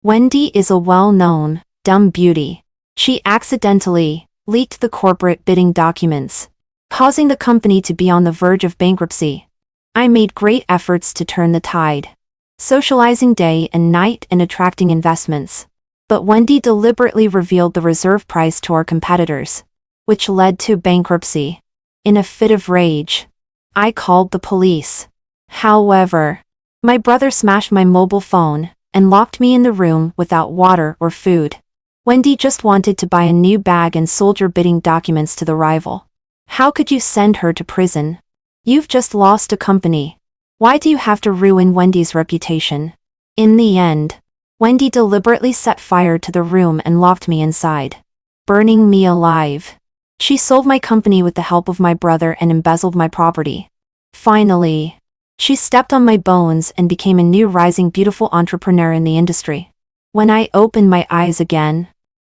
Wendy is a well-known, dumb beauty. She accidentally leaked the corporate bidding documents, causing the company to be on the verge of bankruptcy. I made great efforts to turn the tide, socializing day and night and attracting investments. But Wendy deliberately revealed the reserve price to our competitors, which led to bankruptcy. In a fit of rage, I called the police. However, my brother smashed my mobile phone and locked me in the room without water or food. Wendy just wanted to buy a new bag and sold your bidding documents to the rival. How could you send her to prison? You've just lost a company. Why do you have to ruin Wendy's reputation? In the end, Wendy deliberately set fire to the room and locked me inside, burning me alive. She sold my company with the help of my brother and embezzled my property. Finally, she stepped on my bones and became a new rising beautiful entrepreneur in the industry. When I opened my eyes again,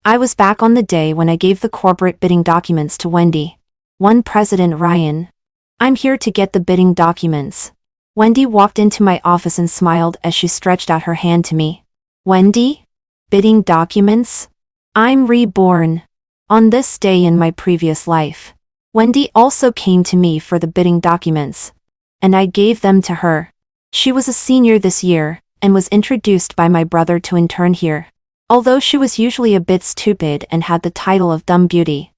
I was back on the day when I gave the corporate bidding documents to Wendy. One President Ryan. I'm here to get the bidding documents. Wendy walked into my office and smiled as she stretched out her hand to me. Wendy? Bidding documents? I'm reborn. On this day in my previous life, Wendy also came to me for the bidding documents, and I gave them to her. She was a senior this year, and was introduced by my brother to intern here. Although she was usually a bit stupid and had the title of dumb beauty,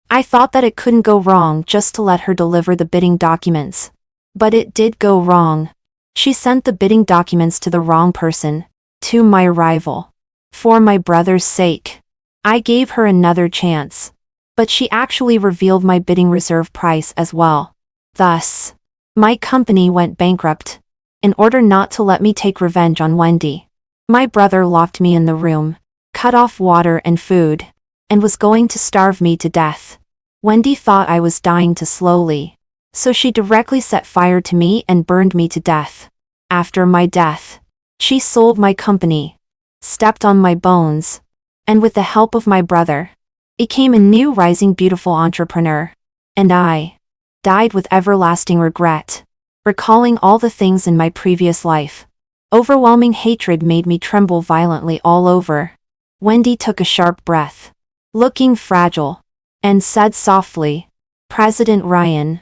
I thought that it couldn't go wrong just to let her deliver the bidding documents. But it did go wrong. She sent the bidding documents to the wrong person, to my rival. For my brother's sake, I gave her another chance. But she actually revealed my bidding reserve price as well. Thus, my company went bankrupt. In order not to let me take revenge on Wendy, my brother locked me in the room, cut off water and food, and was going to starve me to death. Wendy thought I was dying too slowly, so she directly set fire to me and burned me to death. After my death, she sold my company, stepped on my bones, and with the help of my brother, became a new rising beautiful entrepreneur. And I died with everlasting regret, recalling all the things in my previous life. Overwhelming hatred made me tremble violently all over. Wendy took a sharp breath, looking fragile, and said softly, President Ryan,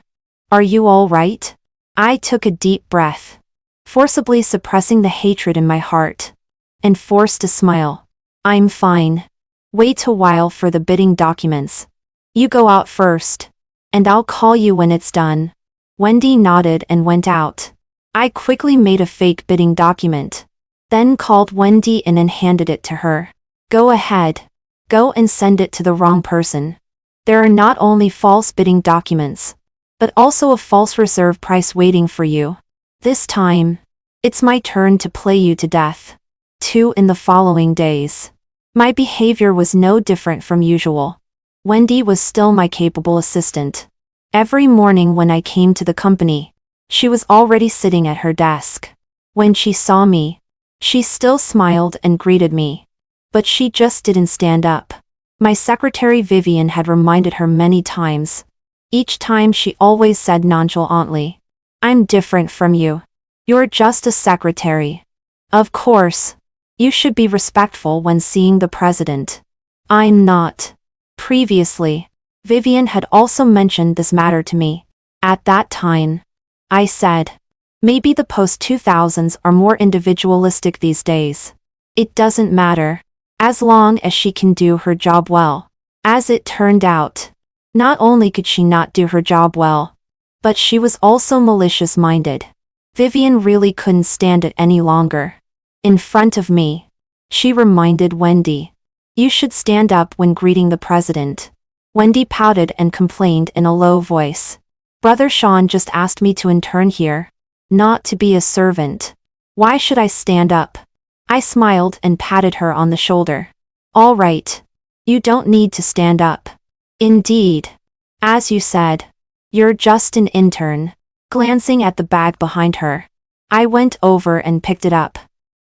are you all right? I took a deep breath, forcibly suppressing the hatred in my heart, and forced a smile. I'm fine. Wait a while for the bidding documents. You go out first, and I'll call you when it's done. Wendy nodded and went out. I quickly made a fake bidding document, then called Wendy in and handed it to her. Go ahead. Go and send it to the wrong person. There are not only false bidding documents, but also a false reserve price waiting for you. This time, it's my turn to play you to death. 2 in the following days. My behavior was no different from usual. Wendy was still my capable assistant. Every morning when I came to the company, she was already sitting at her desk. When she saw me, she still smiled and greeted me. But she just didn't stand up. My secretary Vivian had reminded her many times. Each time she always said nonchalantly, I'm different from you. You're just a secretary. Of course, you should be respectful when seeing the president. I'm not. Previously, Vivian had also mentioned this matter to me. At that time, I said, maybe the post-2000s are more individualistic these days. It doesn't matter, as long as she can do her job well. As it turned out, not only could she not do her job well, but she was also malicious-minded. Vivian really couldn't stand it any longer. In front of me, she reminded Wendy, you should stand up when greeting the president. Wendy pouted and complained in a low voice. Brother Sean just asked me to intern here, not to be a servant. Why should I stand up? I smiled and patted her on the shoulder. All right. You don't need to stand up. Indeed. As you said, you're just an intern. Glancing at the bag behind her, I went over and picked it up.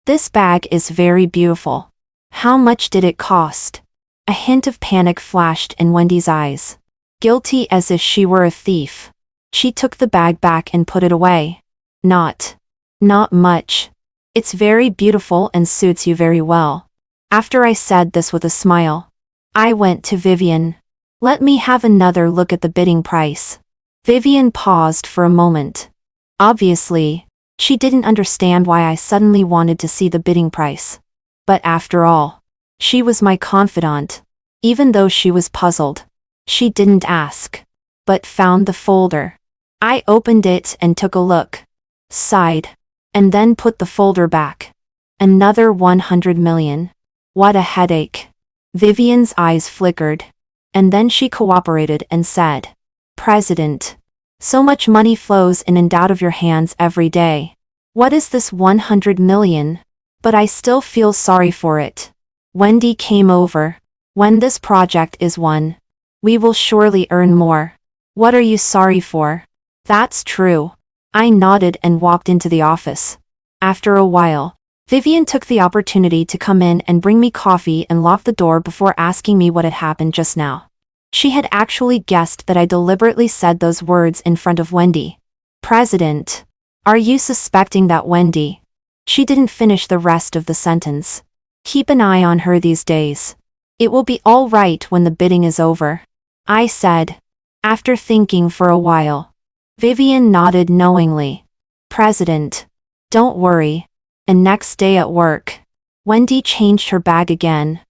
This bag is very beautiful. How much did it cost? A hint of panic flashed in Wendy's eyes. Guilty as if she were a thief, she took the bag back and put it away. Not much. It's very beautiful and suits you very well. After I said this with a smile, I went to Vivian. Let me have another look at the bidding price. Vivian paused for a moment. Obviously, she didn't understand why I suddenly wanted to see the bidding price. But after all, she was my confidant. Even though she was puzzled, she didn't ask, but found the folder. I opened it and took a look, sighed, and then put the folder back. Another 100 million. What a headache. Vivian's eyes flickered, and then she cooperated and said, President, so much money flows in and out of your hands every day. What is this 100 million? But I still feel sorry for it. Wendy came over. When this project is won, we will surely earn more. What are you sorry for? That's true. I nodded and walked into the office. After a while, Vivian took the opportunity to come in and bring me coffee and lock the door before asking me what had happened just now. She had actually guessed that I deliberately said those words in front of Wendy. President, are you suspecting that Wendy? She didn't finish the rest of the sentence. Keep an eye on her these days. It will be all right when the bidding is over, I said. After thinking for a while, Vivian nodded knowingly. President, don't worry. And next day at work, Wendy changed her bag again.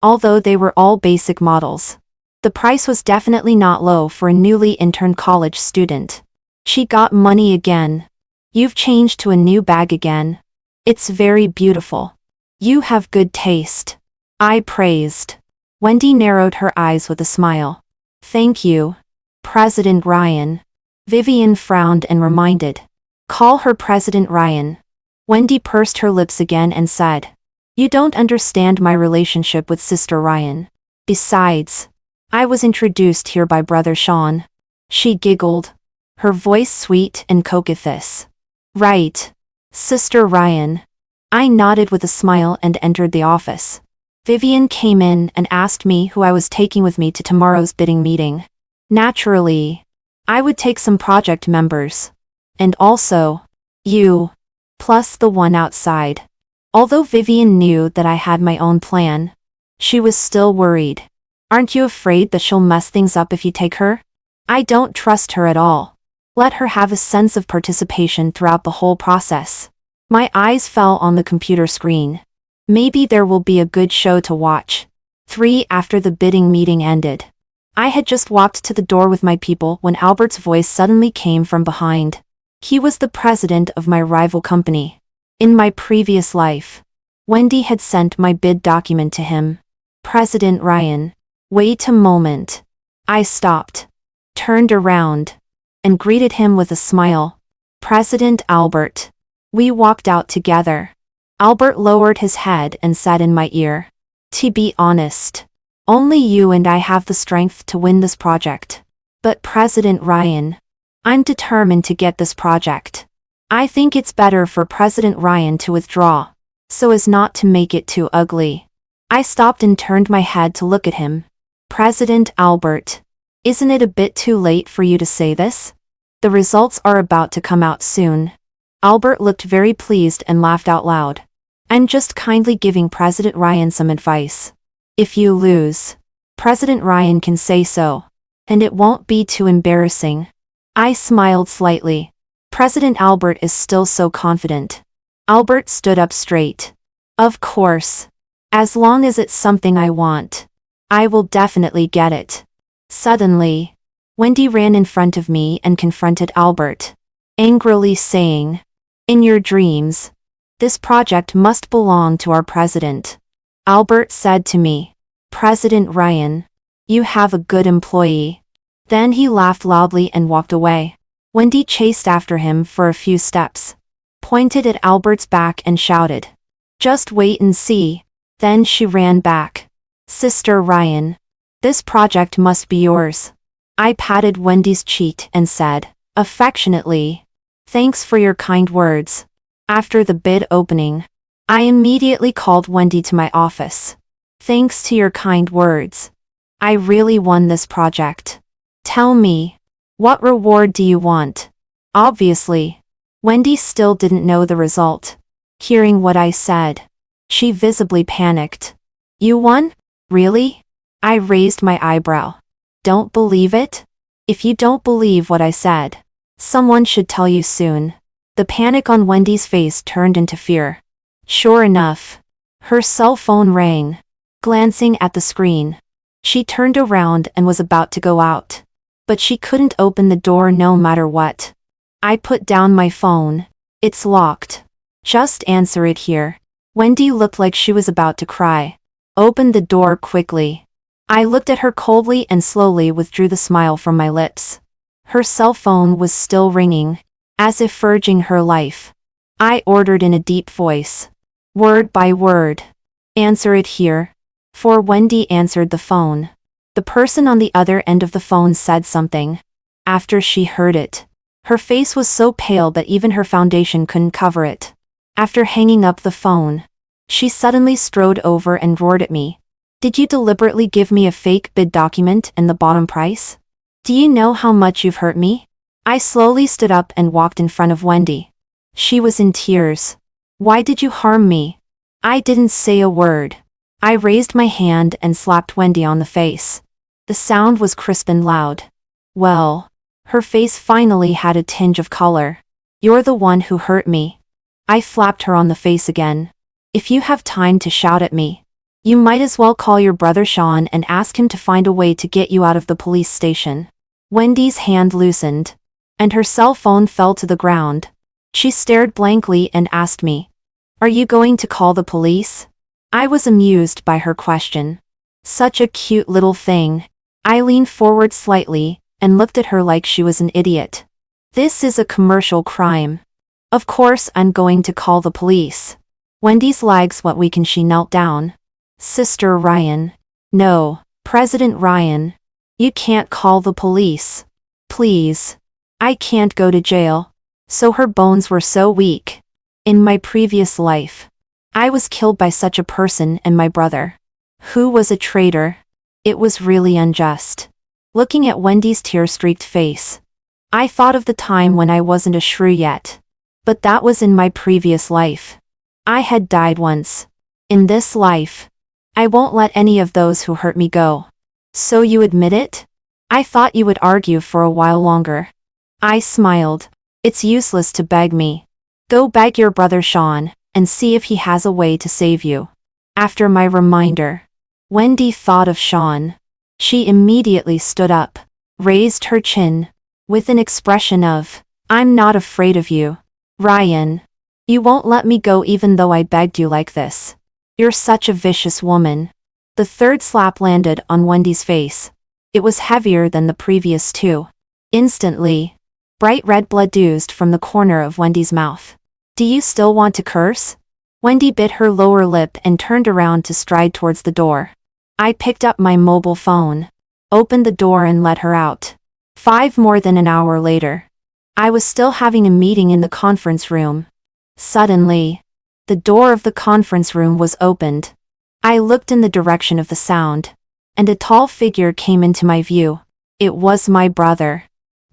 Although they were all basic models, the price was definitely not low for a newly interned college student. She got money again. You've changed to a new bag again. It's very beautiful. You have good taste, I praised. Wendy narrowed her eyes with a smile. Thank you, President Ryan. Vivian frowned and reminded. Call her President Ryan. Wendy pursed her lips again and said, You don't understand my relationship with Sister Ryan. Besides, I was introduced here by Brother Sean. She giggled, her voice sweet and coquettish. Right, Sister Ryan. I nodded with a smile and entered the office. Vivian came in and asked me who I was taking with me to tomorrow's bidding meeting. Naturally, I would take some project members. And also, you, plus the one outside. Although Vivian knew that I had my own plan, she was still worried. Aren't you afraid that she'll mess things up if you take her? I don't trust her at all. Let her have a sense of participation throughout the whole process. My eyes fell on the computer screen. Maybe there will be a good show to watch. 3 After the bidding meeting ended, I had just walked to the door with my people when Albert's voice suddenly came from behind. He was the president of my rival company. In my previous life, Wendy had sent my bid document to him. President Ryan. Wait a moment. I stopped, turned around, and greeted him with a smile. President Albert. We walked out together. Albert lowered his head and said in my ear, To be honest, only you and I have the strength to win this project. But President Ryan, I'm determined to get this project. I think it's better for President Ryan to withdraw, so as not to make it too ugly. I stopped and turned my head to look at him. President Albert, isn't it a bit too late for you to say this? The results are about to come out soon. Albert looked very pleased and laughed out loud. I'm just kindly giving President Ryan some advice. If you lose, President Ryan can say so, and it won't be too embarrassing. I smiled slightly. President Albert is still so confident. Albert stood up straight. Of course. As long as it's something I want, I will definitely get it. Suddenly, Wendy ran in front of me and confronted Albert, angrily saying, In your dreams, this project must belong to our president. Albert said to me, President Ryan, you have a good employee. Then he laughed loudly and walked away. Wendy chased after him for a few steps, pointed at Albert's back and shouted, Just wait and see. Then she ran back. Sister Ryan, this project must be yours. I patted Wendy's cheek and said, affectionately, Thanks for your kind words. After the bid opening, I immediately called Wendy to my office. Thanks to your kind words, I really won this project. Tell me, what reward do you want? Obviously, Wendy still didn't know the result. Hearing what I said, she visibly panicked. You won? Really? I raised my eyebrow. Don't believe it? If you don't believe what I said, someone should tell you soon. The panic on Wendy's face turned into fear. Sure enough, her cell phone rang. Glancing at the screen, she turned around and was about to go out. But she couldn't open the door no matter what. I put down my phone. It's locked. Just answer it here. Wendy looked like she was about to cry. Open the door quickly. I looked at her coldly and slowly withdrew the smile from my lips. Her cell phone was still ringing, as if urging her life. I ordered in a deep voice. Word by word. Answer it here. For Wendy answered the phone. The person on the other end of the phone said something. After she heard it, her face was so pale that even her foundation couldn't cover it. After hanging up the phone, she suddenly strode over and roared at me. Did you deliberately give me a fake bid document and the bottom price? Do you know how much you've hurt me? I slowly stood up and walked in front of Wendy. She was in tears. Why did you harm me? I didn't say a word. I raised my hand and slapped Wendy on the face. The sound was crisp and loud. Well, her face finally had a tinge of color. You're the one who hurt me. I slapped her on the face again. If you have time to shout at me, you might as well call your brother Sean and ask him to find a way to get you out of the police station. Wendy's hand loosened, and her cell phone fell to the ground. She stared blankly and asked me, "Are you going to call the police?" I was amused by her question. Such a cute little thing. I leaned forward slightly and looked at her like she was an idiot. This is a commercial crime. Of course I'm going to call the police. Wendy's legs went weak and she knelt down. Sister Ryan. No, President Ryan. You can't call the police. Please. I can't go to jail. So her bones were so weak. In my previous life, I was killed by such a person and my brother, who was a traitor. It was really unjust. Looking at Wendy's tear-streaked face, I thought of the time when I wasn't a shrew yet. But that was in my previous life. I had died once. In this life, I won't let any of those who hurt me go. So you admit it? I thought you would argue for a while longer. I smiled. It's useless to beg me. Go beg your brother Sean, and see if he has a way to save you. After my reminder, Wendy thought of Sean. She immediately stood up, raised her chin, with an expression of, I'm not afraid of you. Ryan. You won't let me go even though I begged you like this. You're such a vicious woman. The third slap landed on Wendy's face. It was heavier than the previous two. Instantly, bright red blood oozed from the corner of Wendy's mouth. Do you still want to curse? Wendy bit her lower lip and turned around to stride towards the door. I picked up my mobile phone, opened the door and let her out. More than an hour later, I was still having a meeting in the conference room. Suddenly, the door of the conference room was opened. I looked in the direction of the sound, and a tall figure came into my view. It was my brother,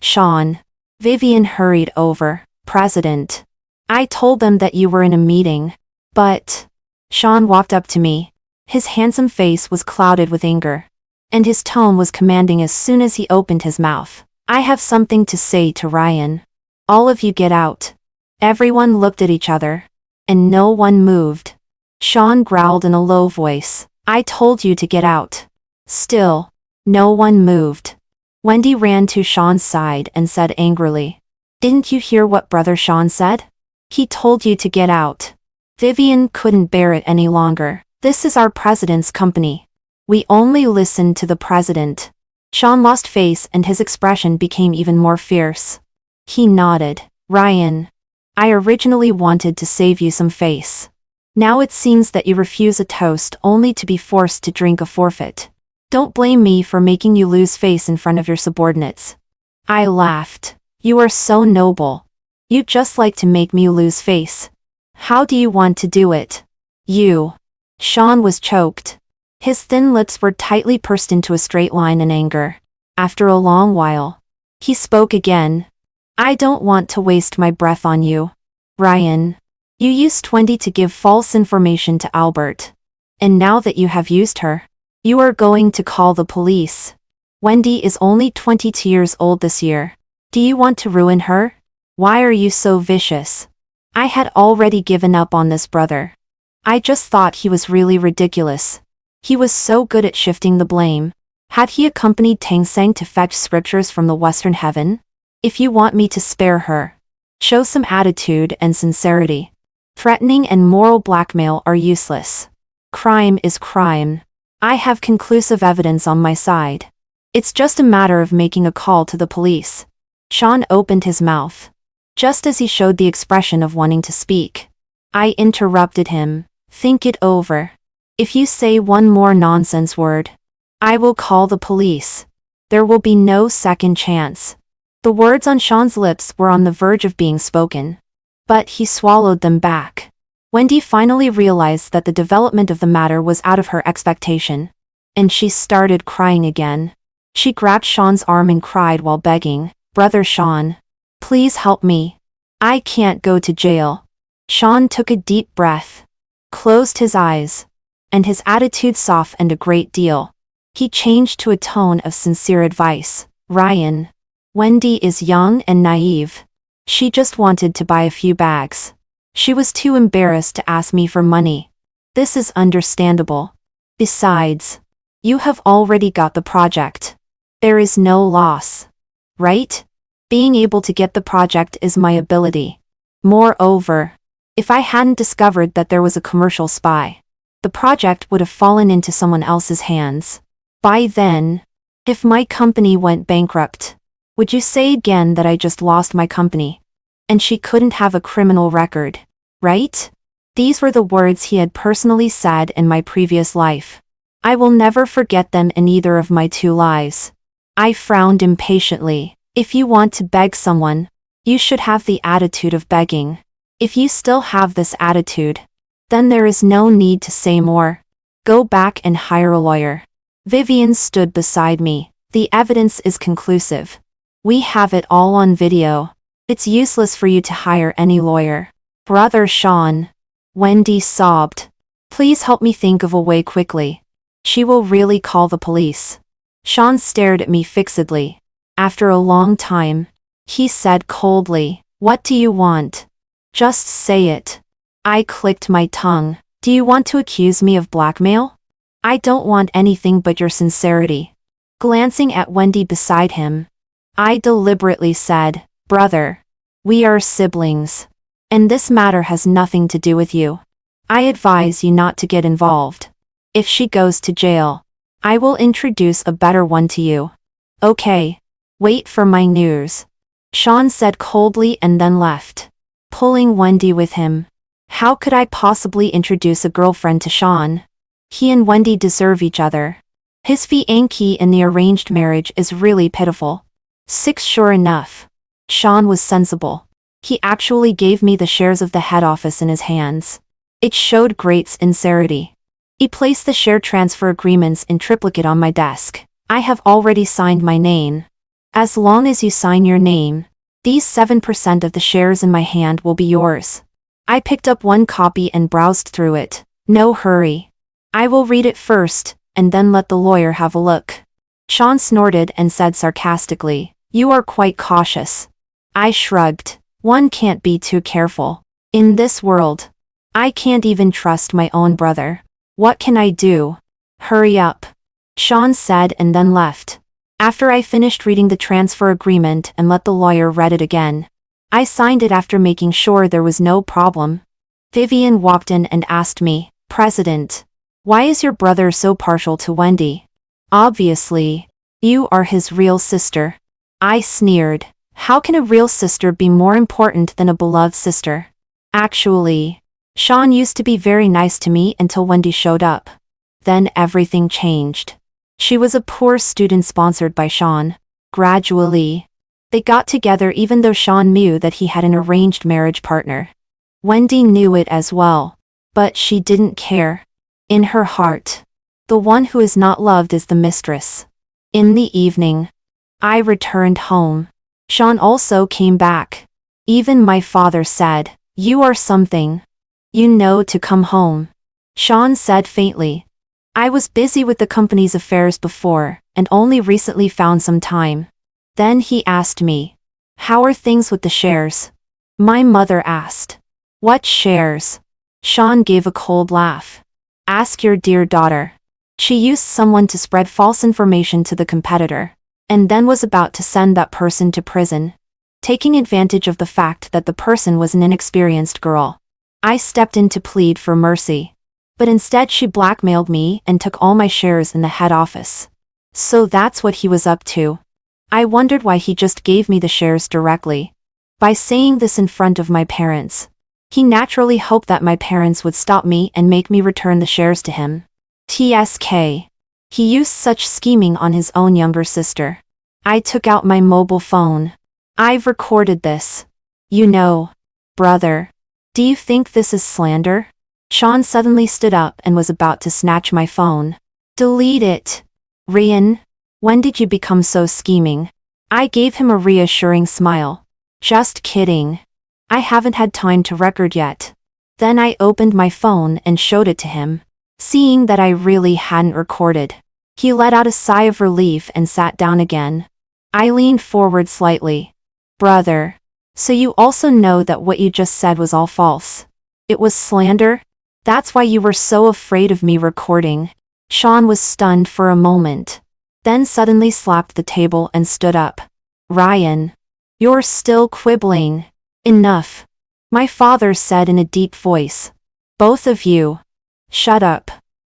Sean. Vivian hurried over. President. I told them that you were in a meeting, but... Sean walked up to me. His handsome face was clouded with anger, and his tone was commanding as soon as he opened his mouth. I have something to say to Ryan. All of you get out. Everyone looked at each other, and no one moved. Sean growled in a low voice. I told you to get out. Still, no one moved. Wendy ran to Sean's side and said angrily, Didn't you hear what Brother Sean said? He told you to get out. Vivian couldn't bear it any longer. This is our president's company. We only listen to the president. Sean lost face and his expression became even more fierce. He nodded. Ryan. I originally wanted to save you some face. Now it seems that you refuse a toast only to be forced to drink a forfeit. Don't blame me for making you lose face in front of your subordinates. I laughed. You are so noble. You'd just like to make me lose face. How do you want to do it? You. Sean was choked. His thin lips were tightly pursed into a straight line in anger. After a long while, he spoke again. I don't want to waste my breath on you. Ryan. You used 20 to give false information to Albert. And now that you have used her, you are going to call the police. Wendy is only 22 years old this year. Do you want to ruin her? Why are you so vicious? I had already given up on this brother. I just thought he was really ridiculous. He was so good at shifting the blame. Had he accompanied Tang Sang to fetch scriptures from the Western heaven? If you want me to spare her, show some attitude and sincerity. Threatening and moral blackmail are useless. Crime is crime. I have conclusive evidence on my side. It's just a matter of making a call to the police. Sean opened his mouth. Just as he showed the expression of wanting to speak, I interrupted him. Think it over. If you say one more nonsense word, I will call the police. There will be no second chance. The words on Sean's lips were on the verge of being spoken, but he swallowed them back. Wendy finally realized that the development of the matter was out of her expectation, and she started crying again. She grabbed Sean's arm and cried while begging, "Brother Sean, please help me. I can't go to jail." Sean took a deep breath, closed his eyes, and his attitude softened a great deal. He changed to a tone of sincere advice. "Ryan, Wendy is young and naive. She just wanted to buy a few bags. She was too embarrassed to ask me for money. This is understandable. Besides, you have already got the project. There is no loss. Right? Being able to get the project is my ability. Moreover, if I hadn't discovered that there was a commercial spy, the project would have fallen into someone else's hands. By then, if my company went bankrupt, would you say again that I just lost my company? And she couldn't have a criminal record, right?" These were the words he had personally said in my previous life. I will never forget them in either of my two lives. I frowned impatiently. If you want to beg someone, you should have the attitude of begging. If you still have this attitude, then there is no need to say more. Go back and hire a lawyer. Vivian stood beside me. The evidence is conclusive. We have it all on video. It's useless for you to hire any lawyer. Brother Sean. Wendy sobbed. Please help me think of a way quickly. She will really call the police. Sean stared at me fixedly. After a long time, he said coldly, "What do you want? Just say it." I clicked my tongue. "Do you want to accuse me of blackmail? I don't want anything but your sincerity." Glancing at Wendy beside him, I deliberately said, "Brother, we are siblings, and this matter has nothing to do with you. I advise you not to get involved. If she goes to jail, I will introduce a better one to you. Okay, wait for my news." Sean said coldly and then left, pulling Wendy with him. How could I possibly introduce a girlfriend to Sean? He and Wendy deserve each other. His fiancé in the arranged marriage is really pitiful. Sure enough, Sean was sensible. He actually gave me the shares of the head office in his hands. It showed great sincerity. He placed the share transfer agreements in triplicate on my desk. I have already signed my name. As long as you sign your name, these 7% of the shares in my hand will be yours. I picked up one copy and browsed through it. No hurry. I will read it first, and then let the lawyer have a look. Sean snorted and said sarcastically, "You are quite cautious." I shrugged. One can't be too careful. In this world, I can't even trust my own brother. What can I do? Hurry up, Sean said and then left. After I finished reading the transfer agreement and let the lawyer read it again, I signed it after making sure there was no problem. Vivian walked in and asked me, "President, why is your brother so partial to Wendy? Obviously, you are his real sister." I sneered. How can a real sister be more important than a beloved sister? Actually, Sean used to be very nice to me until Wendy showed up. Then everything changed. She was a poor student sponsored by Sean. Gradually, they got together even though Sean knew that he had an arranged marriage partner. Wendy knew it as well, but she didn't care. In her heart, the one who is not loved is the mistress. In the evening, I returned home. Sean also came back. Even my father said, "You are something. You know to come home." Sean said faintly. I was busy with the company's affairs before, and only recently found some time. Then he asked me, how are things with the shares? My mother asked. What shares? Sean gave a cold laugh. Ask your dear daughter. She used someone to spread false information to the competitor, and then was about to send that person to prison, taking advantage of the fact that the person was an inexperienced girl. I stepped in to plead for mercy. But instead she blackmailed me and took all my shares in the head office. So that's what he was up to. I wondered why he just gave me the shares directly. By saying this in front of my parents, he naturally hoped that my parents would stop me and make me return the shares to him. TSK. He used such scheming on his own younger sister. I took out my mobile phone. I've recorded this. You know, brother. Do you think this is slander? Sean suddenly stood up and was about to snatch my phone. Delete it. Ryan, when did you become so scheming? I gave him a reassuring smile. Just kidding. I haven't had time to record yet. Then I opened my phone and showed it to him. Seeing that I really hadn't recorded, he let out a sigh of relief and sat down again. I leaned forward slightly. Brother, so you also know that what you just said was all false? It was slander? That's why you were so afraid of me recording? Sean was stunned for a moment, then suddenly slapped the table and stood up. Ryan, you're still quibbling. Enough. My father said in a deep voice. Both of you. Shut up.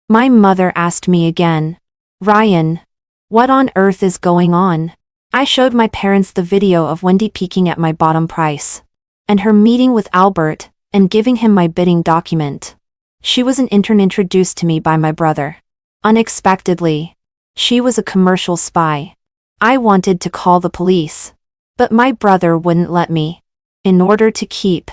My mother asked me again. Ryan, what on earth is going on? I showed my parents the video of Wendy peeking at my bottom price, and her meeting with Albert, and giving him my bidding document. She was an intern introduced to me by my brother. Unexpectedly. She was a commercial spy. I wanted to call the police, but my brother wouldn't let me. In order to keep.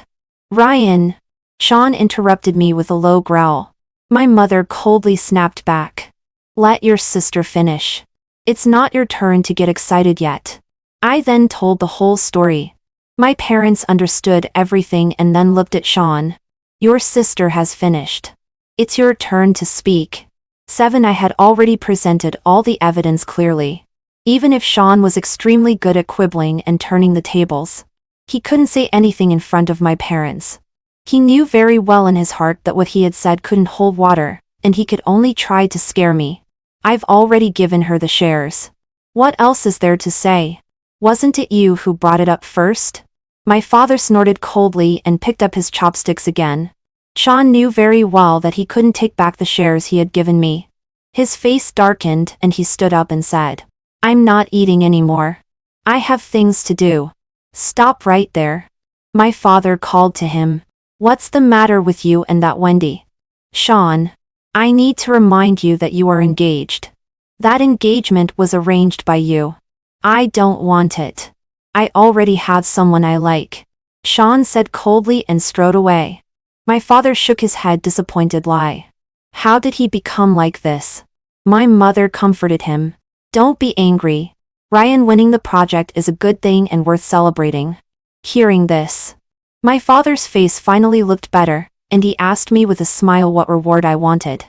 Ryan. Sean interrupted me with a low growl. My mother coldly snapped back. Let your sister finish. It's not your turn to get excited yet. I then told the whole story. My parents understood everything and then looked at Sean. Your sister has finished. It's your turn to speak. 7. I had already presented all the evidence clearly. Even if Sean was extremely good at quibbling and turning the tables, he couldn't say anything in front of my parents. He knew very well in his heart that what he had said couldn't hold water, and he could only try to scare me. I've already given her the shares. What else is there to say? Wasn't it you who brought it up first? My father snorted coldly and picked up his chopsticks again. Sean knew very well that he couldn't take back the shares he had given me. His face darkened and he stood up and said, I'm not eating anymore. I have things to do. Stop right there. My father called to him. What's the matter with you and that Wendy? Sean, I need to remind you that you are engaged. That engagement was arranged by you. I don't want it. I already have someone I like. Sean said coldly and strode away. My father shook his head, disappointed. Lie. How did he become like this? My mother comforted him. Don't be angry. Ryan winning the project is a good thing and worth celebrating. Hearing this, my father's face finally looked better, and he asked me with a smile what reward I wanted.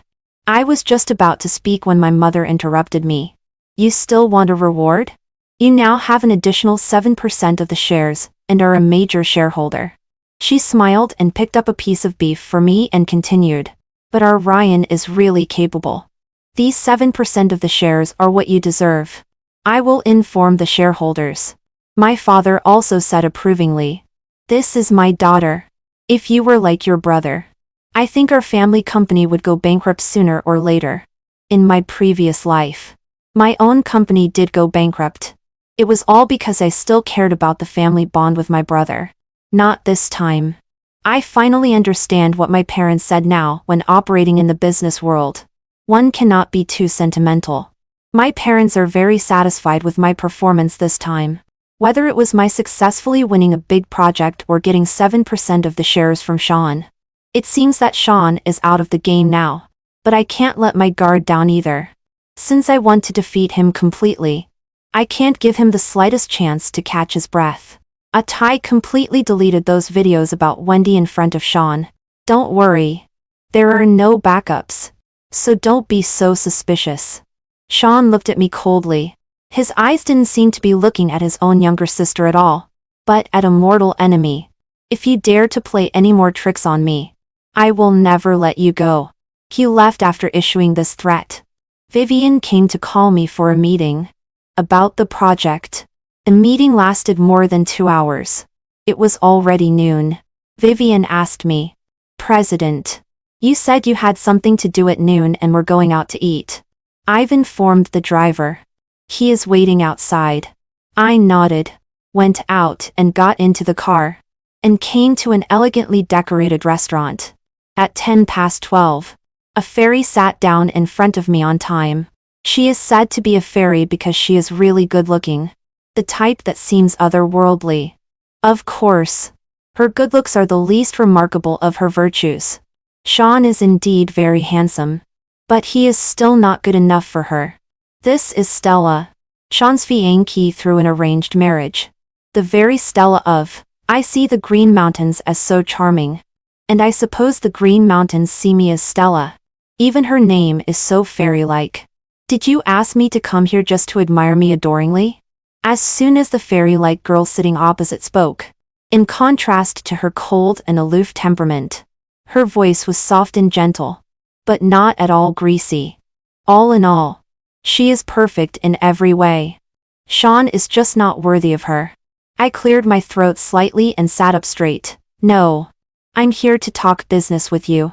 I was just about to speak when my mother interrupted me. You still want a reward? You now have an additional 7% of the shares, and are a major shareholder. She smiled and picked up a piece of beef for me and continued. But our Ryan is really capable. These 7% of the shares are what you deserve. I will inform the shareholders. My father also said approvingly. This is my daughter. If you were like your brother, I think our family company would go bankrupt sooner or later. In my previous life, my own company did go bankrupt. It was all because I still cared about the family bond with my brother. Not this time. I finally understand what my parents said now when operating in the business world. One cannot be too sentimental. My parents are very satisfied with my performance this time. Whether it was my successfully winning a big project or getting 7% of the shares from Sean. It seems that Sean is out of the game now. But I can't let my guard down either. Since I want to defeat him completely, I can't give him the slightest chance to catch his breath. I completely deleted those videos about Wendy in front of Sean. Don't worry. There are no backups. So don't be so suspicious. Sean looked at me coldly. His eyes didn't seem to be looking at his own younger sister at all, but at a mortal enemy. If you dare to play any more tricks on me, I will never let you go. He left after issuing this threat. Vivian came to call me for a meeting. About the project. The meeting lasted more than 2 hours. It was already noon. Vivian asked me, President, you said you had something to do at noon and were going out to eat. I've informed the driver. He is waiting outside. I nodded, went out and got into the car, and came to an elegantly decorated restaurant. At 12:10, a fairy sat down in front of me on time. She is said to be a fairy because she is really good-looking, the type that seems otherworldly. Of course, her good looks are the least remarkable of her virtues. Sean is indeed very handsome, but he is still not good enough for her. This is Stella, Sean's fiancée through an arranged marriage. The very Stella of, I see the Green Mountains as so charming. And I suppose the Green Mountains see me as Stella. Even her name is so fairy-like. Did you ask me to come here just to admire me adoringly? As soon as the fairy-like girl sitting opposite spoke, in contrast to her cold and aloof temperament, her voice was soft and gentle, but not at all greasy. All in all, she is perfect in every way. Sean is just not worthy of her. I cleared my throat slightly and sat up straight. No, I'm here to talk business with you.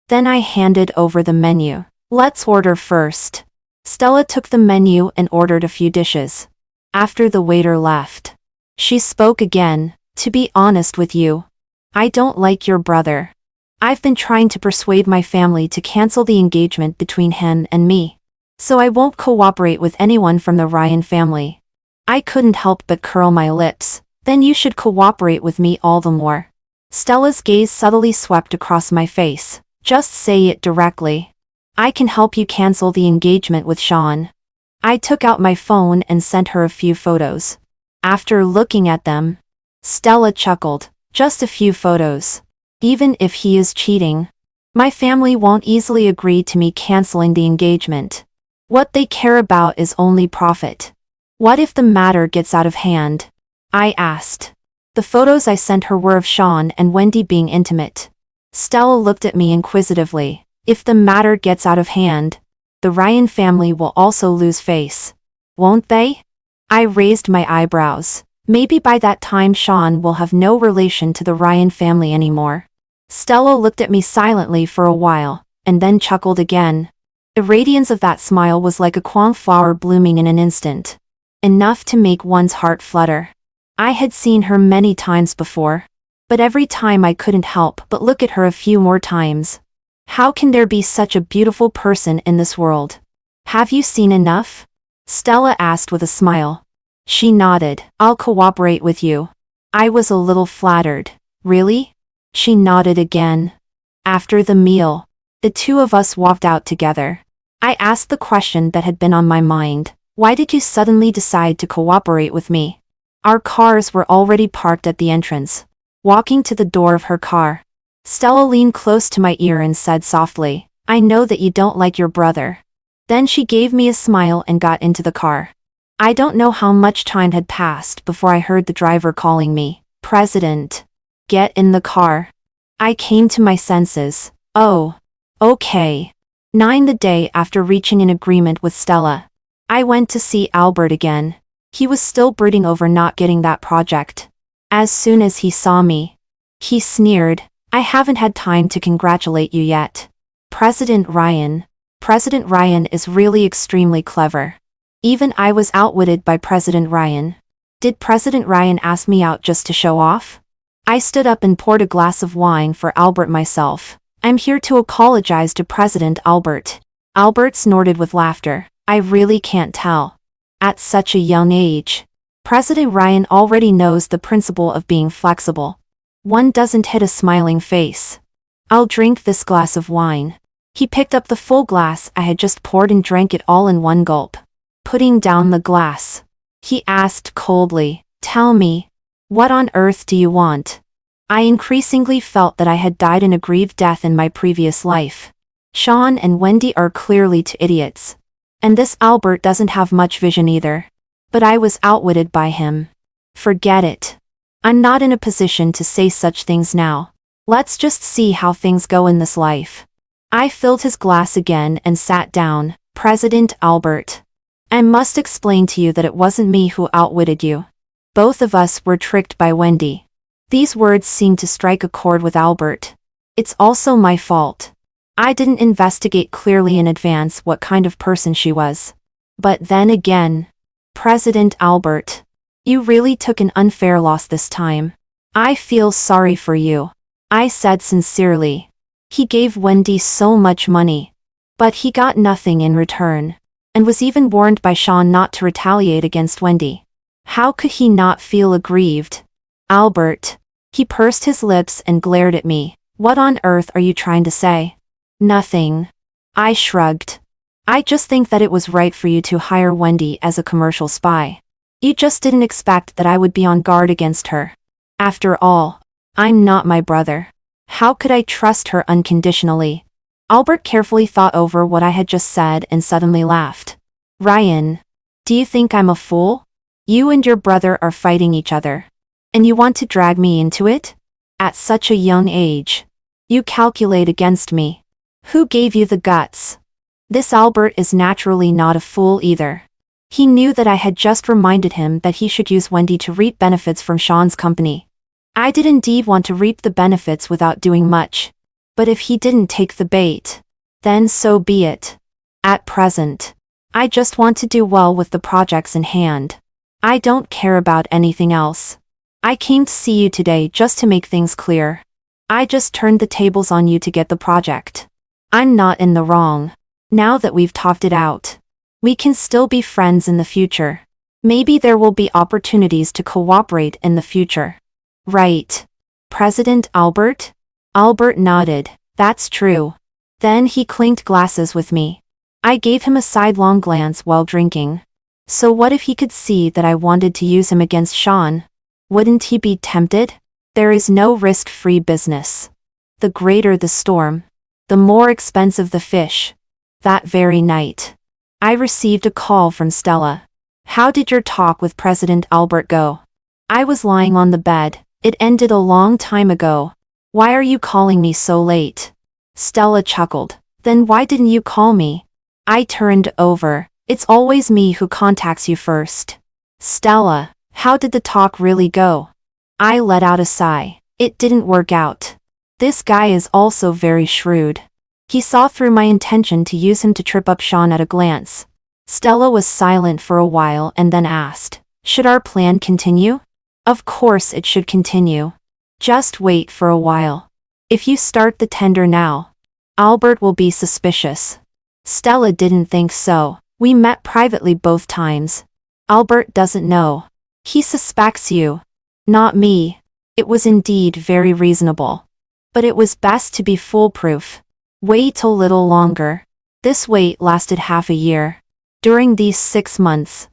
Then I handed over the menu. Let's order first. Stella took the menu and ordered a few dishes. After the waiter left, she spoke again. To be honest with you, I don't like your brother. I've been trying to persuade my family to cancel the engagement between him and me, so I won't cooperate with anyone from the Ryan family. I couldn't help but curl my lips. Then you should cooperate with me all the more. Stella's gaze subtly swept across my face. Just say it directly. I can help you cancel the engagement with Sean. I took out my phone and sent her a few photos. After looking at them, Stella chuckled. Just a few photos. Even if he is cheating, my family won't easily agree to me canceling the engagement. What they care about is only profit. What if the matter gets out of hand? I asked. The photos I sent her were of Sean and Wendy being intimate. Stella looked at me inquisitively. If the matter gets out of hand, the Ryan family will also lose face. Won't they? I raised my eyebrows. Maybe by that time Sean will have no relation to the Ryan family anymore. Stella looked at me silently for a while, and then chuckled again. The radiance of that smile was like a kwang flower blooming in an instant. Enough to make one's heart flutter. I had seen her many times before, but every time I couldn't help but look at her a few more times. How can there be such a beautiful person in this world? Have you seen enough? Stella asked with a smile. She nodded. I'll cooperate with you. I was a little flattered. Really? She nodded again. After the meal, the two of us walked out together. I asked the question that had been on my mind. Why did you suddenly decide to cooperate with me? Our cars were already parked at the entrance. Walking to the door of her car, Stella leaned close to my ear and said softly, I know that you don't like your brother. Then she gave me a smile and got into the car. I don't know how much time had passed before I heard the driver calling me, President. Get in the car. I came to my senses. Oh, okay. 9 the day after reaching an agreement with Stella, I went to see Albert again. He was still brooding over not getting that project. As soon as he saw me, he sneered, I haven't had time to congratulate you yet. President Ryan is really extremely clever. Even I was outwitted by President Ryan. Did President Ryan ask me out just to show off? I stood up and poured a glass of wine for Albert myself. I'm here to apologize to President Albert. Albert snorted with laughter. I really can't tell. At such a young age, President Ryan already knows the principle of being flexible. One doesn't hit a smiling face. I'll drink this glass of wine. He picked up the full glass I had just poured and drank it all in one gulp. Putting down the glass, he asked coldly, Tell me, what on earth do you want? I increasingly felt that I had died an aggrieved death in my previous life. Sean and Wendy are clearly two idiots. And this Albert doesn't have much vision either. But I was outwitted by him. Forget it. I'm not in a position to say such things now. Let's just see how things go in this life. I filled his glass again and sat down. President Albert. I must explain to you that it wasn't me who outwitted you. Both of us were tricked by Wendy. These words seemed to strike a chord with Albert. It's also my fault. I didn't investigate clearly in advance what kind of person she was. But then again, President Albert, you really took an unfair loss this time. I feel sorry for you. I said sincerely. He gave Wendy so much money. But he got nothing in return. And was even warned by Sean not to retaliate against Wendy. How could he not feel aggrieved? Albert. He pursed his lips and glared at me. What on earth are you trying to say? Nothing. I shrugged. I just think that it was right for you to hire Wendy as a commercial spy. You just didn't expect that I would be on guard against her. After all, I'm not my brother. How could I trust her unconditionally? Albert carefully thought over what I had just said and suddenly laughed. Ryan, do you think I'm a fool? You and your brother are fighting each other. And you want to drag me into it? At such a young age. You calculate against me. Who gave you the guts? This Albert is naturally not a fool either. He knew that I had just reminded him that he should use Wendy to reap benefits from Sean's company. I did indeed want to reap the benefits without doing much. But if he didn't take the bait, then so be it. At present, I just want to do well with the projects in hand. I don't care about anything else. I came to see you today just to make things clear. I just turned the tables on you to get the project. I'm not in the wrong. Now that we've talked it out, we can still be friends in the future. Maybe there will be opportunities to cooperate in the future. Right. President Albert? Albert nodded. That's true. Then he clinked glasses with me. I gave him a sidelong glance while drinking. So what if he could see that I wanted to use him against Sean? Wouldn't he be tempted? There is no risk-free business. The greater the storm, the more expensive the fish. That very night, I received a call from Stella. How did your talk with President Albert go? I was lying on the bed. It ended a long time ago. Why are you calling me so late? Stella chuckled. Then why didn't you call me? I turned over. It's always me who contacts you first. Stella, how did the talk really go? I let out a sigh. It didn't work out. This guy is also very shrewd. He saw through my intention to use him to trip up Sean at a glance. Stella was silent for a while and then asked, should our plan continue? Of course it should continue. Just wait for a while. If you start the tender now, Albert will be suspicious. Stella didn't think so. We met privately both times. Albert doesn't know. He suspects you. Not me. It was indeed very reasonable. But it was best to be foolproof. Wait a little longer. This wait lasted half a year. During these 6 months,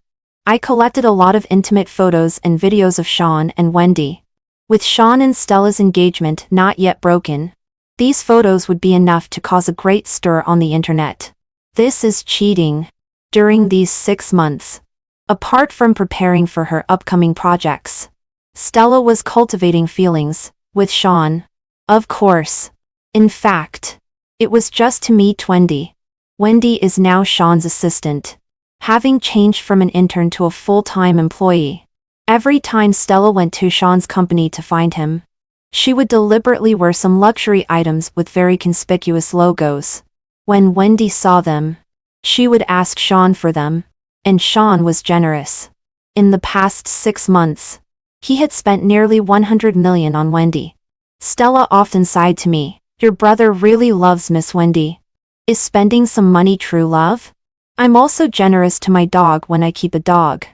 I collected a lot of intimate photos and videos of Sean and Wendy. With Sean and Stella's engagement not yet broken, these photos would be enough to cause a great stir on the internet. This is cheating. During these 6 months, apart from preparing for her upcoming projects, Stella was cultivating feelings with Sean. Of course. In fact, it was just to meet Wendy. Wendy is now Sean's assistant, having changed from an intern to a full-time employee. Every time Stella went to Sean's company to find him, she would deliberately wear some luxury items with very conspicuous logos. When Wendy saw them, she would ask Sean for them, and Sean was generous. In the past 6 months, he had spent nearly $100 million on Wendy. Stella often sighed to me, your brother really loves Miss Wendy. Is spending some money true love? I'm also generous to my dog when I keep a dog.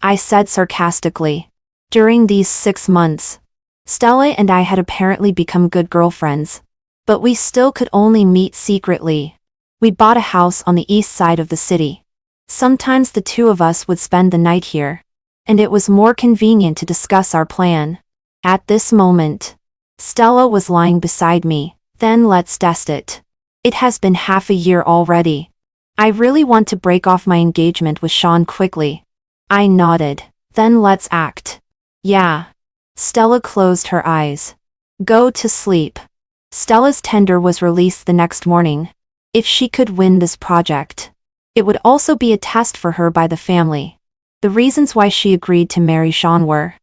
I said sarcastically. During these 6 months, Stella and I had apparently become good girlfriends. But we still could only meet secretly. We bought a house on the east side of the city. Sometimes the two of us would spend the night here, and it was more convenient to discuss our plan. At this moment, Stella was lying beside me. Then let's test it. It has been half a year already. I really want to break off my engagement with Sean quickly. I nodded. Then let's act. Yeah. Stella closed her eyes. Go to sleep. Stella's tender was released the next morning. If she could win this project, it would also be a test for her by the family. The reasons why she agreed to marry Sean were: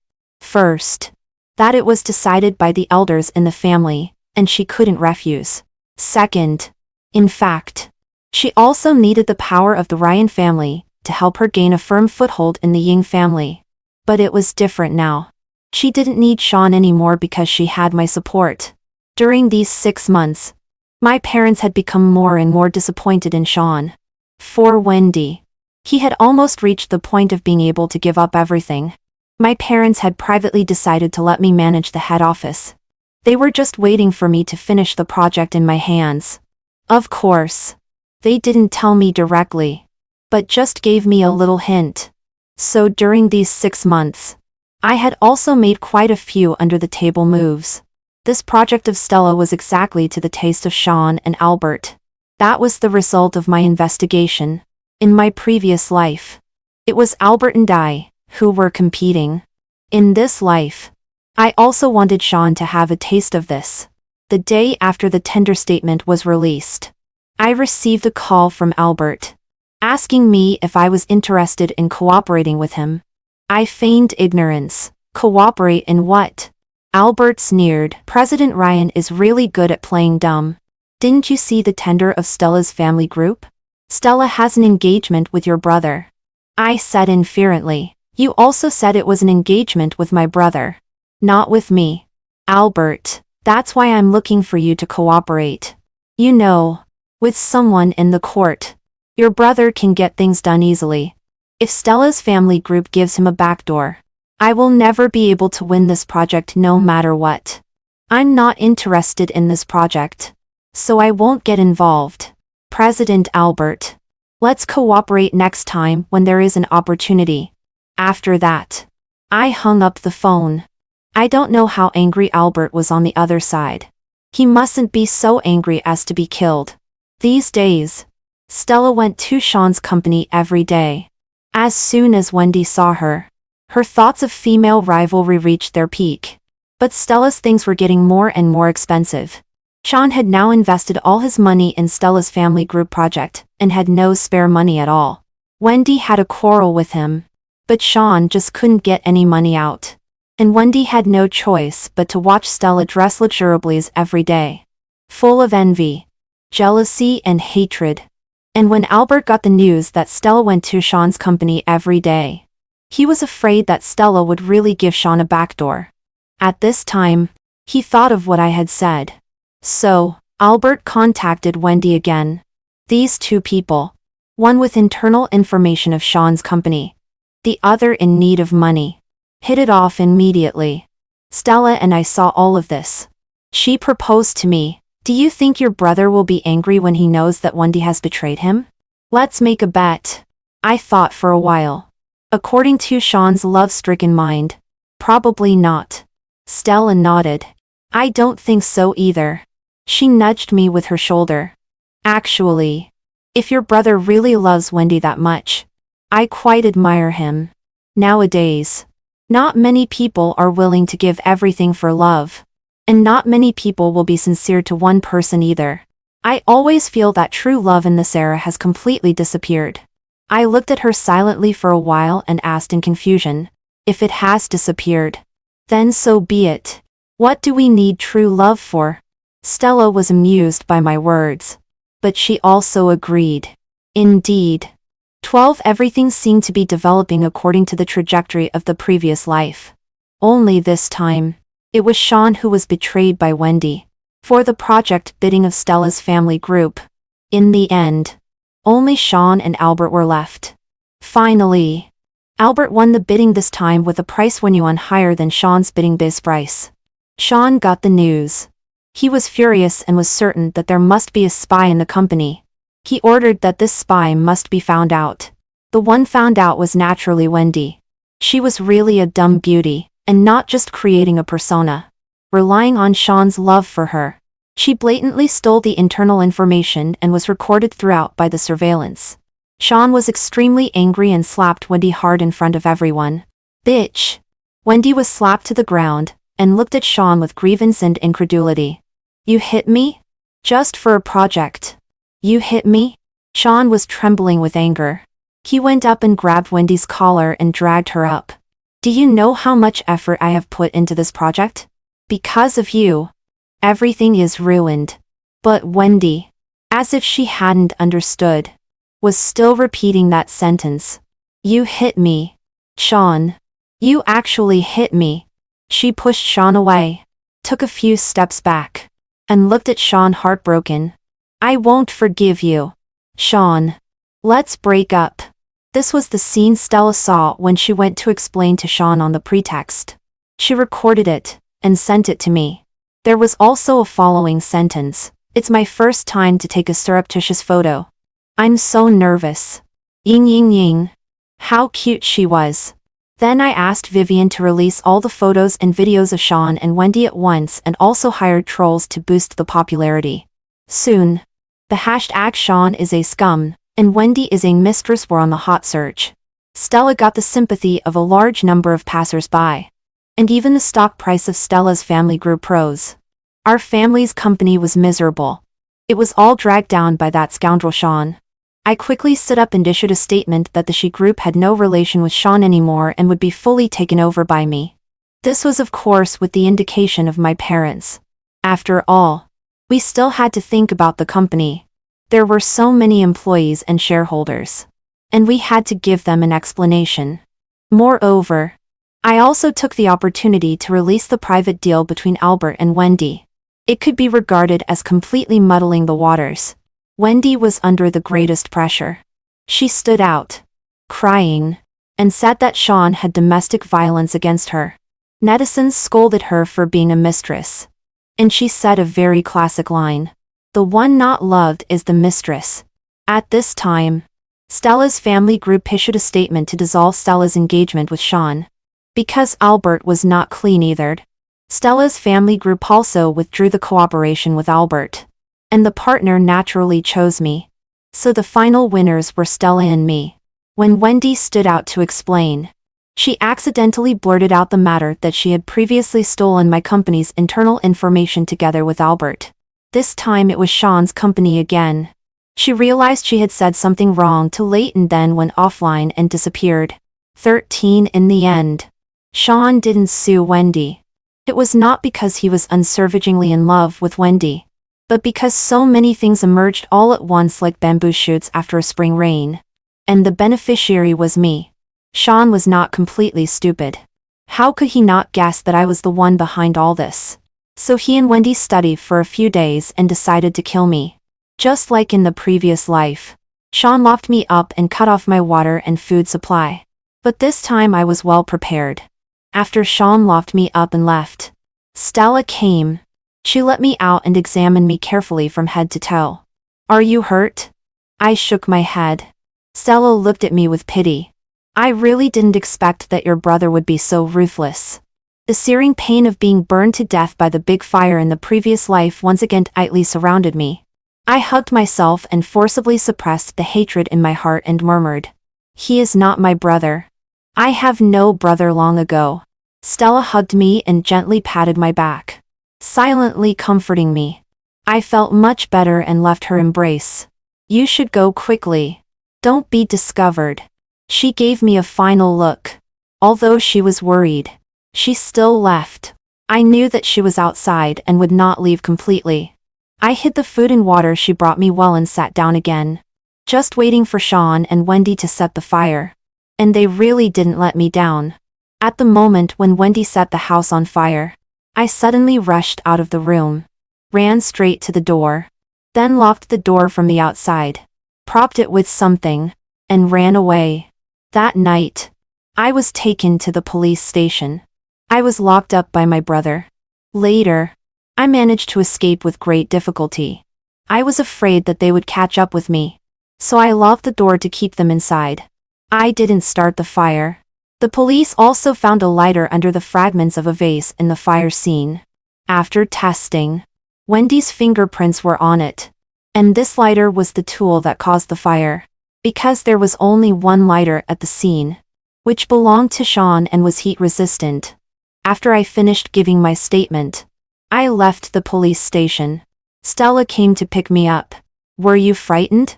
first, that it was decided by the elders in the family, and she couldn't refuse. Second, in fact, she also needed the power of the Ryan family to help her gain a firm foothold in the Ying family. But it was different now. She didn't need Sean anymore because she had my support. During these 6 months, my parents had become more and more disappointed in Sean. For Wendy, he had almost reached the point of being able to give up everything. My parents had privately decided to let me manage the head office. They were just waiting for me to finish the project in my hands. Of course, they didn't tell me directly, but just gave me a little hint. So during these 6 months, I had also made quite a few under-the-table moves. This project of Stella was exactly to the taste of Sean and Albert. That was the result of my investigation. In my previous life, it was Albert and I who were competing. In this life, I also wanted Sean to have a taste of this. The day after the tender statement was released, I received a call from Albert, asking me if I was interested in cooperating with him. I feigned ignorance. Cooperate in what? Albert sneered. President Ryan is really good at playing dumb. Didn't you see the tender of Stella's family group? Stella has an engagement with your brother. I said inferently. You also said it was an engagement with my brother. Not with me. Albert, that's why I'm looking for you to cooperate. You know, with someone in the court, your brother can get things done easily. If Stella's family group gives him a backdoor, I will never be able to win this project no matter what. I'm not interested in this project, so I won't get involved. President Albert, let's cooperate next time when there is an opportunity. After that, I hung up the phone. I don't know how angry Albert was on the other side. He mustn't be so angry as to be killed. These days, Stella went to Sean's company every day. As soon as Wendy saw her, her thoughts of female rivalry reached their peak. But Stella's things were getting more and more expensive. Sean had now invested all his money in Stella's family group project, and had no spare money at all. Wendy had a quarrel with him, but Sean just couldn't get any money out. And Wendy had no choice but to watch Stella dress luxuriously every day, full of envy, jealousy and hatred. And when Albert got the news that Stella went to Sean's company every day, he was afraid that Stella would really give Sean a backdoor. At this time, he thought of what I had said. So, Albert contacted Wendy again. These two people, one with internal information of Sean's company, the other in need of money, hit it off immediately. Stella and I saw all of this. She proposed to me. Do you think your brother will be angry when he knows that Wendy has betrayed him? Let's make a bet. I thought for a while. According to Sean's love-stricken mind, probably not. Stella nodded. I don't think so either. She nudged me with her shoulder. Actually, if your brother really loves Wendy that much, I quite admire him. Nowadays, not many people are willing to give everything for love. And not many people will be sincere to one person either. I always feel that true love in this era has completely disappeared. I looked at her silently for a while and asked in confusion, if it has disappeared, then so be it. What do we need true love for? Stella was amused by my words, but she also agreed. Indeed. 12 Everything seemed to be developing according to the trajectory of the previous life. Only this time, it was Sean who was betrayed by Wendy, for the project bidding of Stella's family group. In the end, only Sean and Albert were left. Finally, Albert won the bidding this time with a price 1 yuan higher than Sean's bidding bid price. Sean got the news. He was furious and was certain that there must be a spy in the company. He ordered that this spy must be found out. The one found out was naturally Wendy. She was really a dumb beauty, and not just creating a persona. relying on Sean's love for her. She blatantly stole the internal information and was recorded throughout by the surveillance. Sean was extremely angry and slapped Wendy hard in front of everyone. "Bitch." Wendy was slapped to the ground and looked at Sean with grievance and incredulity. "You hit me? Just for a project. You hit me?" Sean was trembling with anger. He went up and grabbed Wendy's collar and dragged her up. "Do you know how much effort I have put into this project? Because of you, everything is ruined." But Wendy, as if she hadn't understood, was still repeating that sentence. "You hit me. Sean. You actually hit me." She pushed Sean away, took a few steps back, and looked at Sean heartbroken. "I won't forgive you. Sean. Let's break up." This was the scene Stella saw when she went to explain to Sean on the pretext. She recorded it and sent it to me. There was also a following sentence. "It's my first time to take a surreptitious photo. I'm so nervous. Ying ying ying." How cute she was. Then I asked Vivian to release all the photos and videos of Sean and Wendy at once and also hired trolls to boost the popularity. Soon, the hashtag Sean is a scum and Wendy is a mistress were on the hot search. Stella got the sympathy of a large number of passers-by. And even the stock price of Stella's family grew pros. Our family's company was miserable. It was all dragged down by that scoundrel Sean. I quickly stood up and issued a statement that the She Group had no relation with Sean anymore and would be fully taken over by me. This was of course with the indication of my parents. After all, we still had to think about the company. There were so many employees and shareholders. And we had to give them an explanation. Moreover, I also took the opportunity to release the private deal between Albert and Wendy. It could be regarded as completely muddling the waters. Wendy was under the greatest pressure. She stood out, crying, and said that Sean had domestic violence against her. Netizens scolded her for being a mistress. And she said a very classic line. "The one not loved is the mistress." At this time, Stella's family group issued a statement to dissolve Stella's engagement with Sean. Because Albert was not clean-eathered, Stella's family group also withdrew the cooperation with Albert. And the partner naturally chose me. So the final winners were Stella and me. When Wendy stood out to explain, she accidentally blurted out the matter that she had previously stolen my company's internal information together with Albert. This time it was Sean's company again. She realized she had said something wrong too late and then went offline and disappeared. 13 in the end. Sean didn't sue Wendy. It was not because he was unswervingly in love with Wendy, but because so many things emerged all at once like bamboo shoots after a spring rain. And the beneficiary was me. Sean was not completely stupid. How could he not guess that I was the one behind all this? So he and Wendy studied for a few days and decided to kill me. Just like in the previous life, Sean locked me up and cut off my water and food supply. But this time I was well prepared. After Sean locked me up and left, Stella came. She let me out and examined me carefully from head to toe. "Are you hurt?" I shook my head. Stella looked at me with pity. "I really didn't expect that your brother would be so ruthless." The searing pain of being burned to death by the big fire in the previous life once again tightly surrounded me. I hugged myself and forcibly suppressed the hatred in my heart and murmured, "He is not my brother. I have no brother long ago." Stella hugged me and gently patted my back, silently comforting me. I felt much better and left her embrace. "You should go quickly. Don't be discovered." She gave me a final look. Although she was worried, she still left. I knew that she was outside and would not leave completely. I hid the food and water she brought me well and sat down again, just waiting for Sean and Wendy to set the fire. And they really didn't let me down. At the moment when Wendy set the house on fire, I suddenly rushed out of the room, ran straight to the door, then locked the door from the outside, propped it with something, and ran away. That night, I was taken to the police station. I was locked up by my brother. Later, I managed to escape with great difficulty. I was afraid that they would catch up with me, so I locked the door to keep them inside. I didn't start the fire. The police also found a lighter under the fragments of a vase in the fire scene. After testing, Wendy's fingerprints were on it. And this lighter was the tool that caused the fire. Because there was only one lighter at the scene, which belonged to Sean and was heat resistant. After I finished giving my statement, I left the police station. Stella came to pick me up. Were you frightened?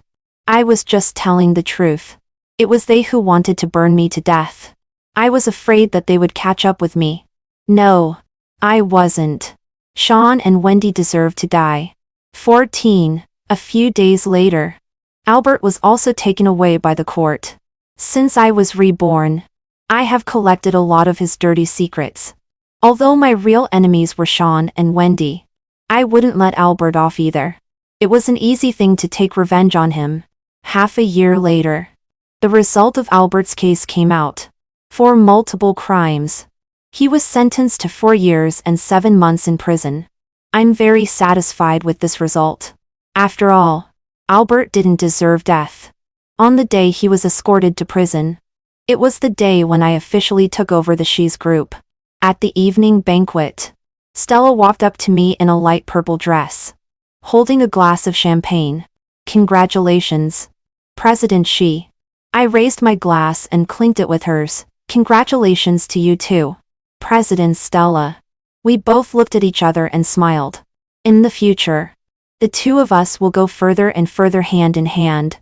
I was just telling the truth. It was they who wanted to burn me to death. I was afraid that they would catch up with me. No, I wasn't. Sean and Wendy deserved to die. 14. A few days later, Albert was also taken away by the court. Since I was reborn, I have collected a lot of his dirty secrets. Although my real enemies were Sean and Wendy, I wouldn't let Albert off either. It was an easy thing to take revenge on him. Half a year later, the result of Albert's case came out. For multiple crimes, he was sentenced to 4 years and 7 months in prison. I'm very satisfied with this result. After all, Albert didn't deserve death. On the day he was escorted to prison, it was the day when I officially took over the She's group. At the evening banquet, Stella walked up to me in a light purple dress, holding a glass of champagne. Congratulations, President She. I raised my glass and clinked it with hers. Congratulations to you too, President Stella. We both looked at each other and smiled. In the future, the two of us will go further and further hand in hand.